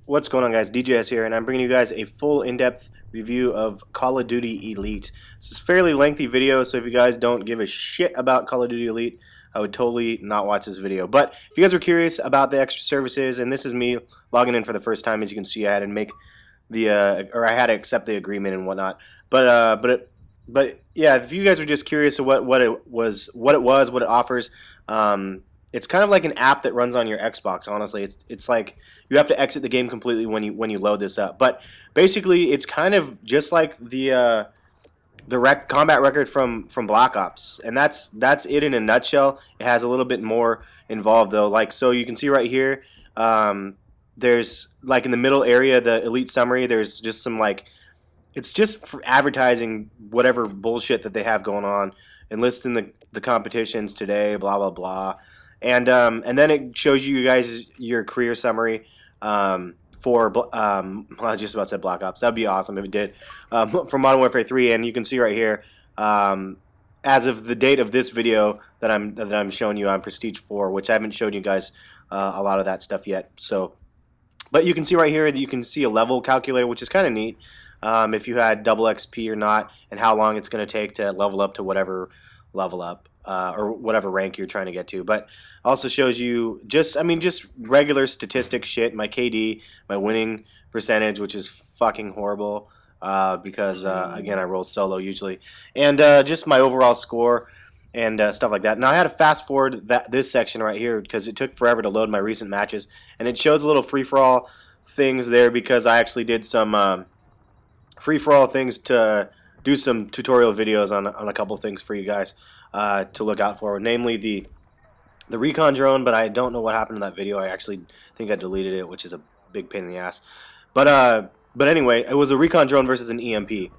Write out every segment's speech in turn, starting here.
What's going on, guys? DJS here, and I'm bringing you guys a full in-depth review of Call of Duty Elite. This is a fairly lengthy video, so if you guys don't give a shit about Call of Duty Elite, I would totally not watch this video. But if you guys are curious about the extra services, and this is me logging in for the first time, as you can see, I had to make the or I had to accept the agreement and whatnot. But yeah, if you guys are just curious of what it offers. It's kind of like an app that runs on your Xbox. Honestly, it's like you have to exit the game completely when you load this up. But basically, it's kind of just like the combat record from Black Ops, and that's it in a nutshell. It has a little bit more involved though. Like, so you can see right here, there's like in the middle area, the Elite summary. There's just some like, it's just for advertising whatever bullshit that they have going on, and listing the competitions today, blah blah blah. And then it shows you guys your career summary for well, I just about said Black Ops. That'd be awesome if it did, for Modern Warfare 3. And you can see right here, as of the date of this video that I'm showing you, I'm Prestige 4, which I haven't showed you guys a lot of that stuff yet. So, but you can see right here that you can see a level calculator, which is kind of neat. If you had double XP or not, and how long it's going to take to level up to whatever level up. Or whatever rank you're trying to get to. But also shows you just regular statistic shit, my KD, my winning percentage, which is fucking horrible because again, I roll solo usually, and just my overall score and stuff like that. Now I had to fast forward this section right here because it took forever to load my recent matches, and it shows a little free-for-all things there because I actually did some free-for-all things to do some tutorial videos on a couple things for you guys to look out for, namely the recon drone. But I don't know what happened to that video. I actually think I deleted it, which is a big pain in the ass. But anyway, it was a recon drone versus an EMP,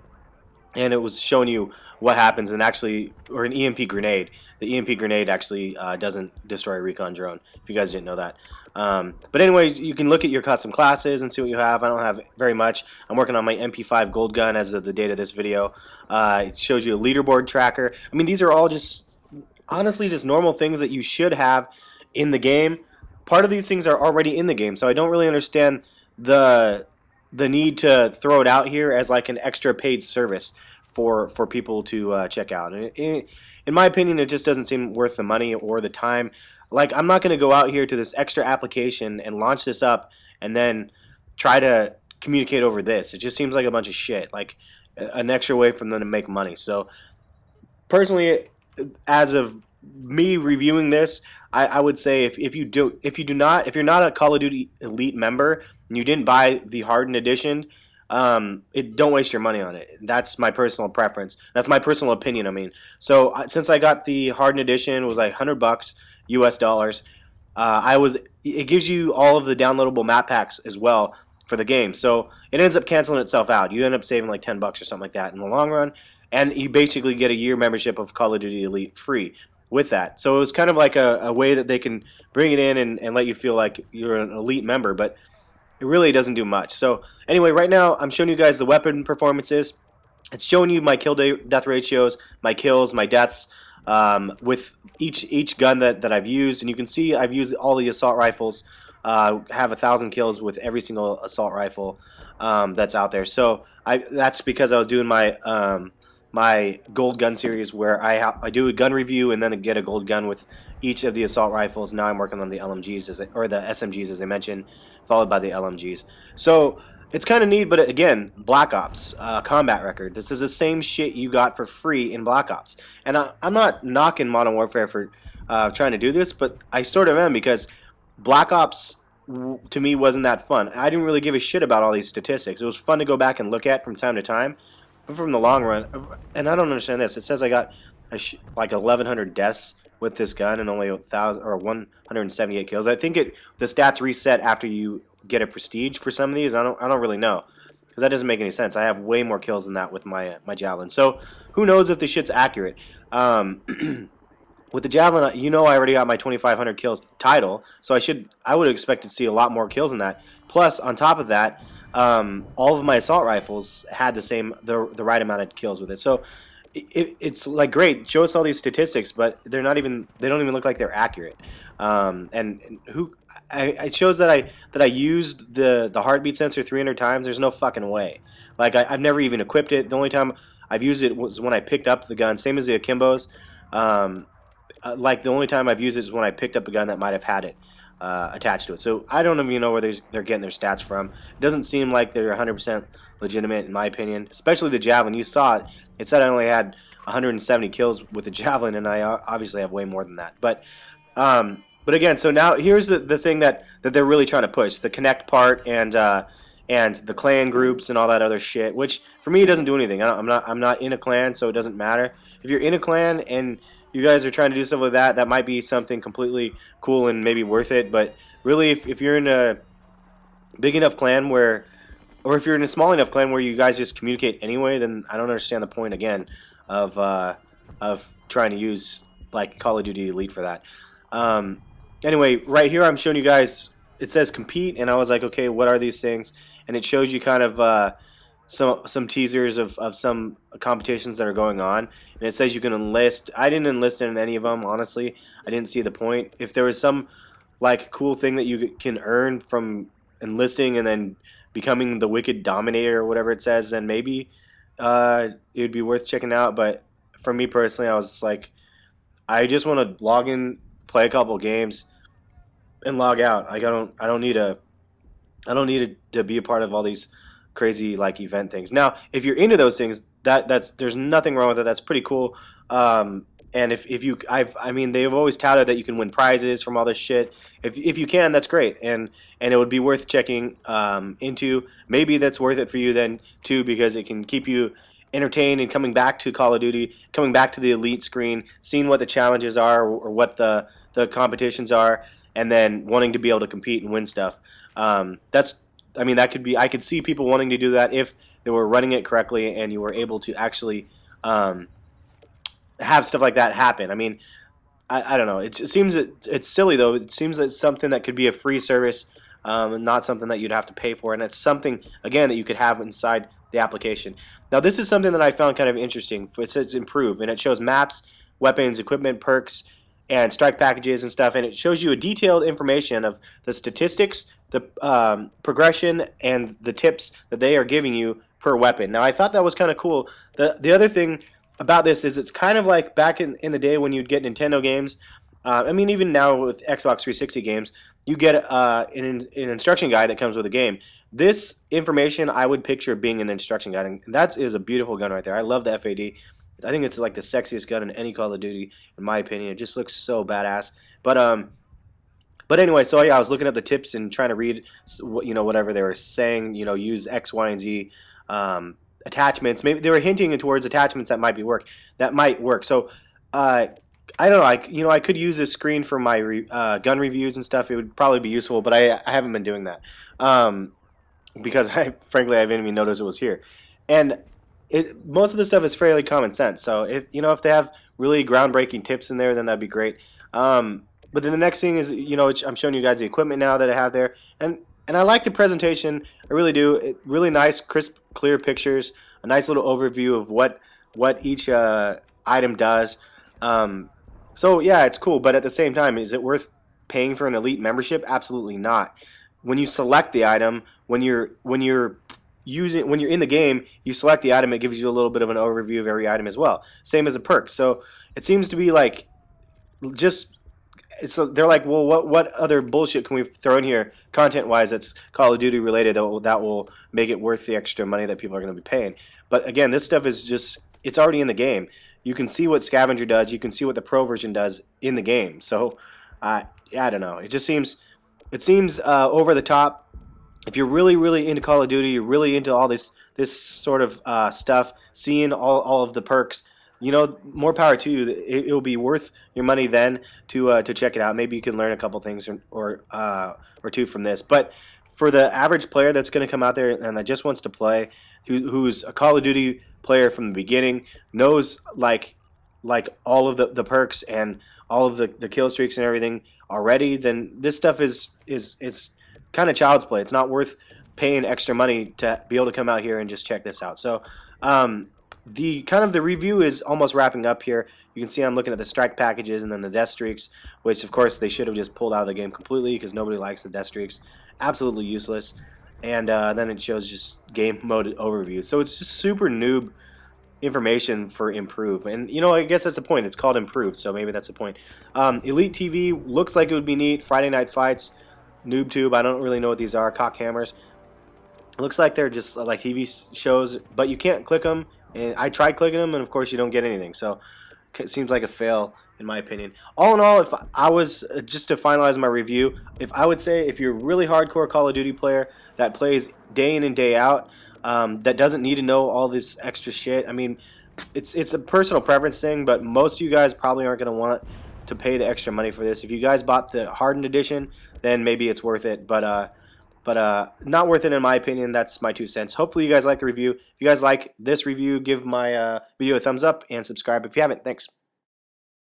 and it was showing you what happens, and actually, or an EMP grenade. The EMP grenade actually doesn't destroy a recon drone, if you guys didn't know that. But anyways, you can look at your custom classes and see what you have. I don't have very much. I'm working on my MP5 gold gun as of the date of this video. It shows you a leaderboard tracker. I mean, these are all just, honestly, just normal things that you should have in the game. Part of these things are already in the game, so I don't really understand the need to throw it out here as like an extra paid service for people to check out. And in my opinion, it just doesn't seem worth the money or the time. Like, I'm not going to go out here to this extra application and launch this up and then try to communicate over this. It just seems like a bunch of shit, like an extra way for them to make money. So personally, as of me reviewing this, I would say if you're not a Call of Duty Elite member and you didn't buy the hardened edition, don't waste your money on it. That's my personal preference. That's my personal opinion. I mean, so since I got the hardened edition, it was like $100 US dollars. It gives you all of the downloadable map packs as well for the game. So it ends up canceling itself out. You end up saving like $10 or something like that in the long run, and you basically get a year membership of Call of Duty Elite free with that. So it was kind of like a way that they can bring it in and let you feel like you're an Elite member, but it really doesn't do much. So anyway, right now I'm showing you guys the weapon performances. It's showing you my kill death ratios, my kills, my deaths, with each gun that I've used, and you can see I've used all the assault rifles. Have 1,000 kills with every single assault rifle that's out there. So that's because I was doing my my gold gun series where I do a gun review and then get a gold gun with each of the assault rifles. Now I'm working on the LMGs or the SMGs as I mentioned, followed by the LMGs. So it's kind of neat, but again, Black Ops combat record. This is the same shit you got for free in Black Ops. And I'm not knocking Modern Warfare for trying to do this, but I sort of am, because Black Ops to me wasn't that fun. I didn't really give a shit about all these statistics. It was fun to go back and look at from time to time, but from the long run, and I don't understand this. It says I got like 1,100 deaths with this gun and only 1,000 or 178 kills. I think the stats reset after you get a prestige for some of these. I don't really know, because that doesn't make any sense. I have way more kills than that with my Javelin. So who knows if this shit's accurate? With the Javelin, you know, I already got my 2,500 kills title, so I would expect to see a lot more kills than that. Plus, on top of that, all of my assault rifles had the right amount of kills with it. So it's like, great, show us all these statistics, but they don't even look like they're accurate. And it shows that I used the heartbeat sensor 300 times. There's no fucking way. Like I've never even equipped it. The only time I've used it was when I picked up the gun. Same as the Akimbos. Um, like the only time I've used it is when I picked up a gun that might have had it attached to it. So I don't even know where they're getting their stats from. It doesn't seem like they're 100% legitimate in my opinion. Especially the Javelin. You saw it. It said I only had 170 kills with the Javelin, and I obviously have way more than that. But again, so now here's the thing that they're really trying to push: the connect part and the clan groups and all that other shit. Which for me doesn't do anything. I'm not in a clan, so it doesn't matter. If you're in a clan and you guys are trying to do stuff like that, that might be something completely cool and maybe worth it. But really, if you're in a big enough clan where, or if you're in a small enough clan where you guys just communicate anyway, then I don't understand the point again of trying to use like Call of Duty Elite for that. Anyway, right here I'm showing you guys. It says compete, and I was like, okay, what are these things? And it shows you kind of some teasers of some competitions that are going on, and it says you can enlist. I didn't enlist in any of them, honestly. I didn't see the point. If there was some like cool thing that you can earn from enlisting and then becoming the Wicked Dominator or whatever it says, then maybe it would be worth checking out. But for me personally, I was like, I just want to log in, play a couple games, and log out. Like I don't need to be a part of all these crazy like event things. Now, if you're into those things, that's there's nothing wrong with it. That's pretty cool. And if you I mean they've always touted that you can win prizes from all this shit. If you can, that's great, and it would be worth checking into. Maybe that's worth it for you then too, because it can keep you entertained and coming back to Call of Duty, coming back to the Elite screen, seeing what the challenges are or what the competitions are, and then wanting to be able to compete and win stuff. That's I mean that could be, I could see people wanting to do that if they were running it correctly and you were able to actually have stuff like that happen. I mean, I don't know. It seems it's silly though. It seems that it's something that could be a free service, not something that you'd have to pay for, and it's something again that you could have inside the application. Now this is something that I found kind of interesting. It says improve, and it shows maps, weapons, equipment, perks, and strike packages and stuff, and it shows you a detailed information of the statistics, the progression, and the tips that they are giving you per weapon. Now I thought that was kind of cool. The other thing about this is it's kind of like back in the day when you'd get Nintendo games. I mean, even now with Xbox 360 games, you get an instruction guide that comes with a game. This information I would picture being an instruction guide, and that is a beautiful gun right there. I love the FAD. I think it's like the sexiest gun in any Call of Duty, in my opinion. It just looks so badass. But anyway, so yeah, I was looking up the tips and trying to read, whatever they were saying. Use X, Y, and Z attachments. Maybe they were hinting towards attachments that might work. So I don't know. I could use this screen for my gun reviews and stuff. It would probably be useful, but I haven't been doing that because frankly I haven't even noticed it was here. And most of the stuff is fairly common sense. So if they have really groundbreaking tips in there, then that'd be great. But then the next thing is, I'm showing you guys the equipment now that I have there, and I like the presentation. I really do. Really nice, crisp, clear pictures. A nice little overview of what each item does. So yeah, it's cool. But at the same time, is it worth paying for an Elite membership? Absolutely not. When you select the item, when you're in the game, you select the item. It gives you a little bit of an overview of every item as well. Same as a perk. So it seems to be like they're like, well, what other bullshit can we throw in here content-wise that's Call of Duty related that will make it worth the extra money that people are going to be paying? But again, this stuff is it's already in the game. You can see what Scavenger does. You can see what the Pro version does in the game. So I don't know. It seems over the top. If you're really, really into Call of Duty, you're really into all this sort of stuff, seeing all of the perks, more power to you. It will be worth your money then to check it out. Maybe you can learn a couple things or two from this. But for the average player that's going to come out there and that just wants to play, who's a Call of Duty player from the beginning, knows like all of the perks and all of the kill streaks and everything already, then this stuff is kind of child's play. It's not worth paying extra money to be able to come out here and just check this out. So the review is almost wrapping up here. You can see I'm looking at the strike packages and then the death streaks, which of course they should have just pulled out of the game completely because nobody likes the death streaks. Absolutely useless. And then it shows just game mode overview. So it's just super noob information for improve, and you know, I guess that's the point. It's called improved, so maybe that's the point. Elite TV looks like it would be neat. Friday Night Fights, Noob Tube, I don't really know what these are. Cock Hammers, it looks like they're just like TV shows, but you can't click them, and I tried clicking them, and of course you don't get anything, so it seems like a fail in my opinion. All in all, if I was just to finalize my review, if I would say if you're a really hardcore Call of Duty player that plays day in and day out, that doesn't need to know all this extra shit. I mean, it's a personal preference thing, but most of you guys probably aren't going to want to pay the extra money for this. If you guys bought the hardened edition, then maybe it's worth it, but not worth it in my opinion. That's my 2 cents. Hopefully you guys like the review. If you guys like this review, give my video a thumbs up and subscribe if you haven't. Thanks.